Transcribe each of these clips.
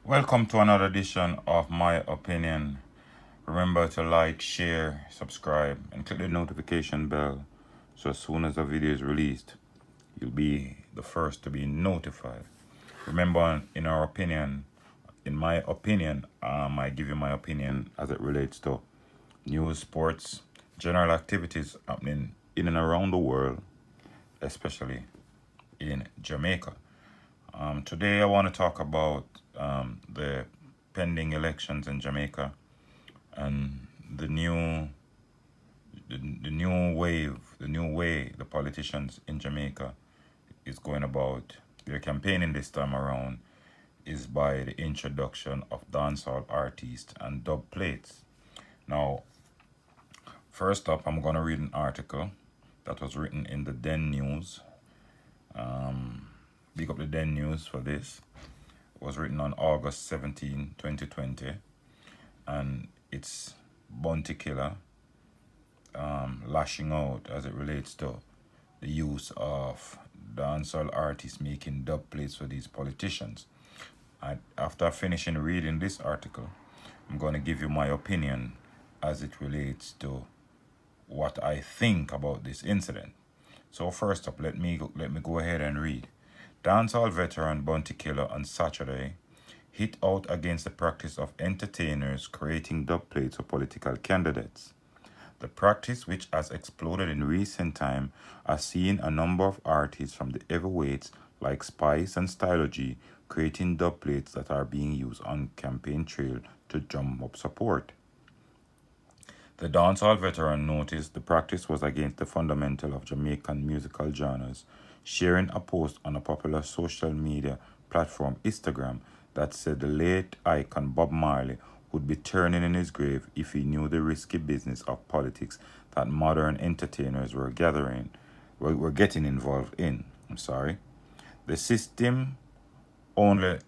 Welcome to another edition of My Opinion. Remember to like, share, subscribe, and click the notification bell so as soon as a video is released, you'll be the first to be notified. Remember, in my opinion, I give you my opinion as it relates to news, sports, general activities happening in and around the world, especially in Jamaica. Today, I want to talk about the pending elections in Jamaica and the new wave, the new way the politicians in Jamaica is going about their campaigning this time around is by the introduction of dancehall artists and dub plates. Now, first up, I'm going to read an article that was written in the Den News. Big up the Den News for this. It was written on August 17, 2020, and it's Bounty Killer lashing out as it relates to the use of dancehall artists making dub plates for these politicians. After finishing reading this article, I'm going to give you my opinion as it relates to what I think about this incident. So first up, let me go ahead and read. Dancehall veteran Bounty Killer on Saturday hit out against the practice of entertainers creating dub plates for political candidates. The practice, which has exploded in recent time, has seen a number of artists from the heavyweights like Spice and Stylogy creating dub plates that are being used on campaign trail to drum up support. The dancehall veteran noticed the practice was against the fundamental of Jamaican musical genres, sharing a post on a popular social media platform Instagram that said the late icon Bob Marley would be turning in his grave if he knew the risky business of politics that modern entertainers were getting involved in. I'm sorry. The system only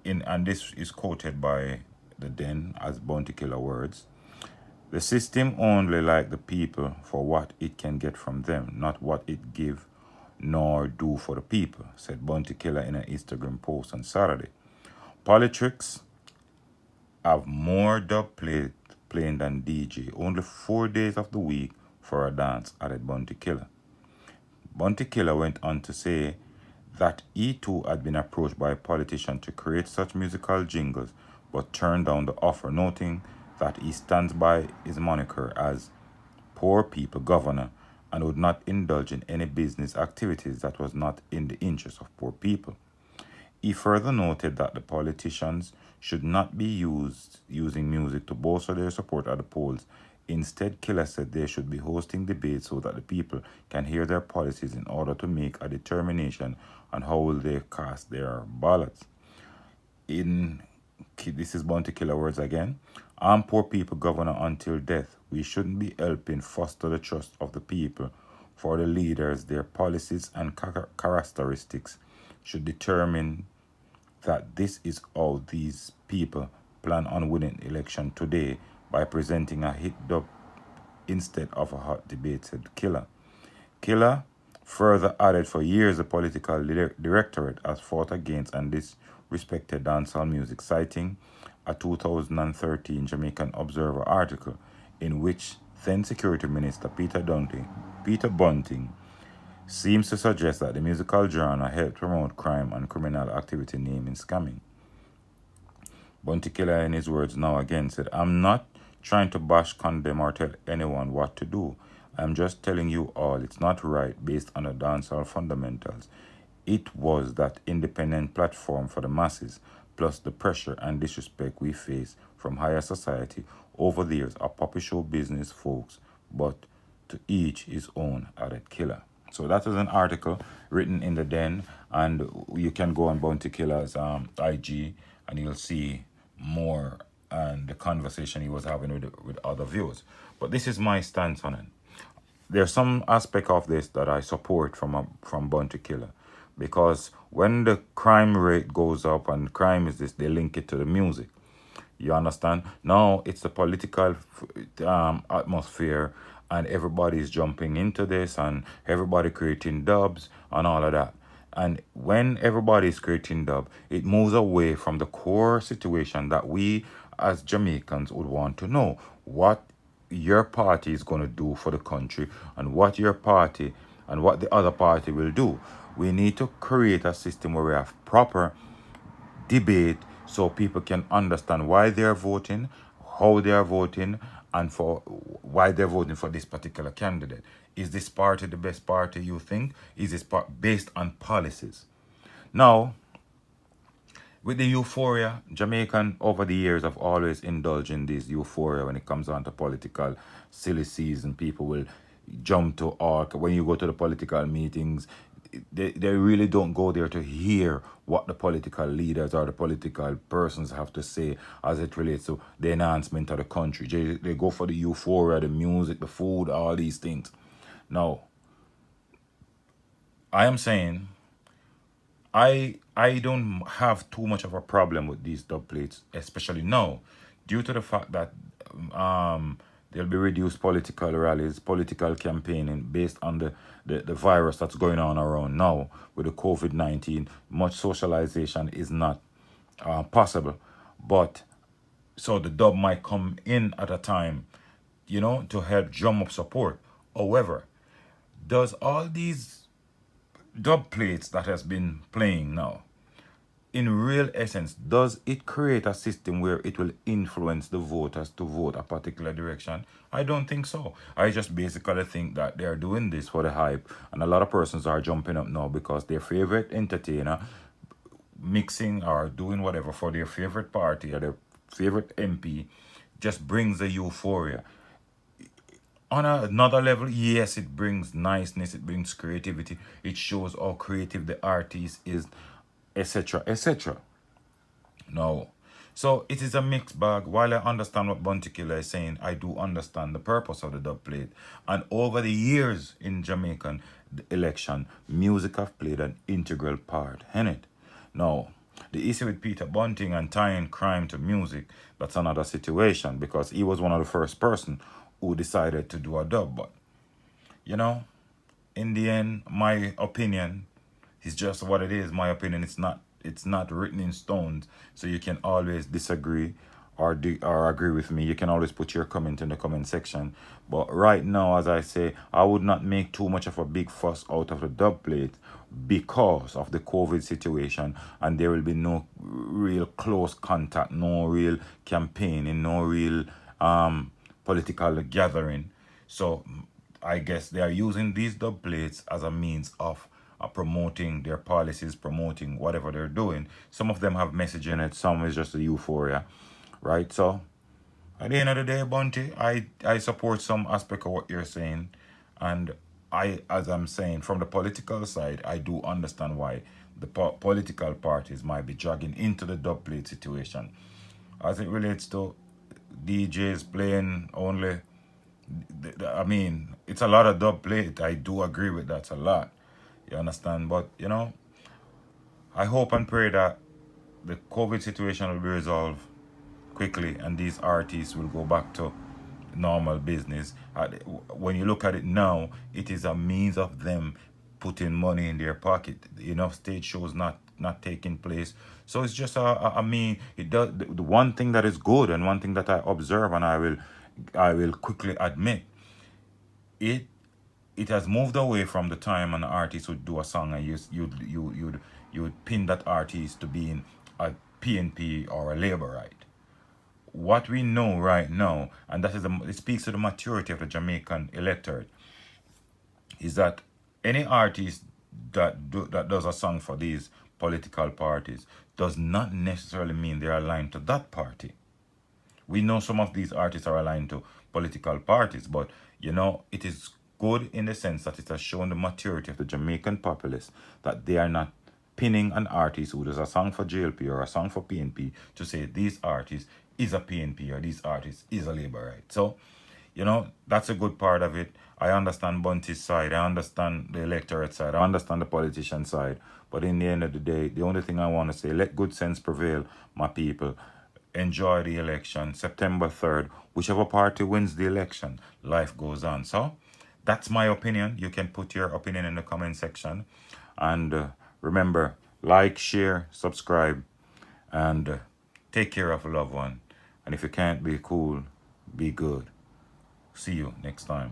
and this is quoted by the Den as Bounty Killer words. The system only like the people for what it can get from them, not what it give nor do for the people, said Bounty Killer in an Instagram post on Saturday. Politics have more dub playing than DJ, only 4 days of the week for a dance, added Bounty Killer. Bounty Killer went on to say that he too had been approached by a politician to create such musical jingles but turned down the offer, noting that he stands by his moniker as Poor People Governor and would not indulge in any business activities that was not in the interest of poor people. He further noted that the politicians should not be using music to bolster their support at the polls. Instead, Killer said they should be hosting debates so that the people can hear their policies in order to make a determination on how will they cast their ballots. In This is Bounty Killer words again. I'm poor people governor until death. We shouldn't be helping foster the trust of the people for the leaders. Their policies and characteristics should determine that this is how these people plan on winning election today by presenting a hit dub instead of a hot debate, said Killer. Killer further added for years the political directorate has fought against and disrespected dancehall music, citing a 2013 Jamaican Observer article in which then Security Minister Peter Bunting seems to suggest that the musical genre helped promote crime and criminal activity, naming scamming. Bounty Killer, in his words now again, said, I'm not trying to bash, condemn, or tell anyone what to do. I'm just telling you all it's not right based on the dancehall fundamentals. It was that independent platform for the masses, plus the pressure and disrespect we face from higher society over the years are puppy show business folks, but to each his own, added Killer. So that is an article written in the Den, and you can go on Bounty Killer's IG, and you'll see more and the conversation he was having with other viewers. But this is my stance on it. There's some aspect of this that I support from Bounty Killer, because when the crime rate goes up and crime is this, they link it to the music. You understand? Now it's the political atmosphere, and everybody's jumping into this, and everybody creating dubs and all of that. And when everybody is creating dub, it moves away from the core situation that we as Jamaicans would want to know. What your party is going to do for the country, and what your party and what the other party will do. We need to create a system where we have proper debate so people can understand why they are voting, how they are voting, and for why they're voting for this particular candidate. Is this party the best party you think? Is this based on policies? Now, with the euphoria, Jamaican over the years have always indulged in this euphoria when it comes on to political silly season. People will jump to all when you go to the political meetings. They really don't go there to hear what the political leaders or the political persons have to say as it relates to the enhancement of the country. They go for the euphoria, the music, the food, all these things. Now, I am saying I don't have too much of a problem with these dub plates, especially now, due to the fact that there'll be reduced political rallies, political campaigning based on the virus that's going on around now with the COVID-19. Much socialization is not possible, but so the dub might come in at a time, to help drum up support. However, does all these dub plates that has been playing now, in real essence, does it create a system where it will influence the voters to vote a particular direction? I don't think so. I just basically think that they're doing this for the hype, and a lot of persons are jumping up now because their favorite entertainer mixing or doing whatever for their favorite party or their favorite MP just brings a euphoria. On another level, yes, it brings niceness, it brings creativity, it shows how creative the artist is, etc., etc. No. So it is a mixed bag. While I understand what Bounty Killer is saying, I do understand the purpose of the dub plate. And over the years in Jamaican election, music have played an integral part in it. Now, the issue with Peter Bunting and tying crime to music, that's another situation because he was one of the first person who decided to do a dub. But, in the end, my opinion is just what it is. My opinion, it's not written in stones. So you can always disagree or agree with me. You can always put your comment in the comment section. But right now, as I say, I would not make too much of a big fuss out of the dub plate because of the COVID situation, and there will be no real close contact, no real campaigning, no real political gathering. So I guess they are using these dub plates as a means of promoting their policies, promoting whatever they're doing. Some of them have message in it, some is just a euphoria, right? So at the end of the day, Bunty, I support some aspect of what you're saying. And as I'm saying, from the political side, I do understand why the political parties might be dragging into the dub plate situation. As it relates to DJs playing only, I mean, it's a lot of dub plate. I do agree with that. It's a lot. You understand? But, I hope and pray that the COVID situation will be resolved quickly and these artists will go back to normal business. When you look at it now, it is a means of them putting money in their pocket. Stage shows not taking place. So it's just I mean, it does the one thing that is good and one thing that I observe and I will quickly admit it. It has moved away from the time an artist would do a song and you'd pin that artist to being a PNP or a labor right. What we know right now, and it speaks to the maturity of the Jamaican electorate, is that any artist that does a song for these political parties does not necessarily mean they're aligned to that party. We know some of these artists are aligned to political parties, but it is good in the sense that it has shown the maturity of the Jamaican populace that they are not pinning an artist who does a song for JLP or a song for PNP to say these artists is a PNP or these artists is a labor right. So, that's a good part of it. I understand Bunty's side. I understand the electorate side. I understand the politician side. But in the end of the day, the only thing I want to say, let good sense prevail, my people. Enjoy the election. September 3rd, whichever party wins the election, life goes on. So, that's my opinion. You can put your opinion in the comment section. And Remember, like, share, subscribe, and take care of a loved one. And if you can't be cool, be good. See you next time.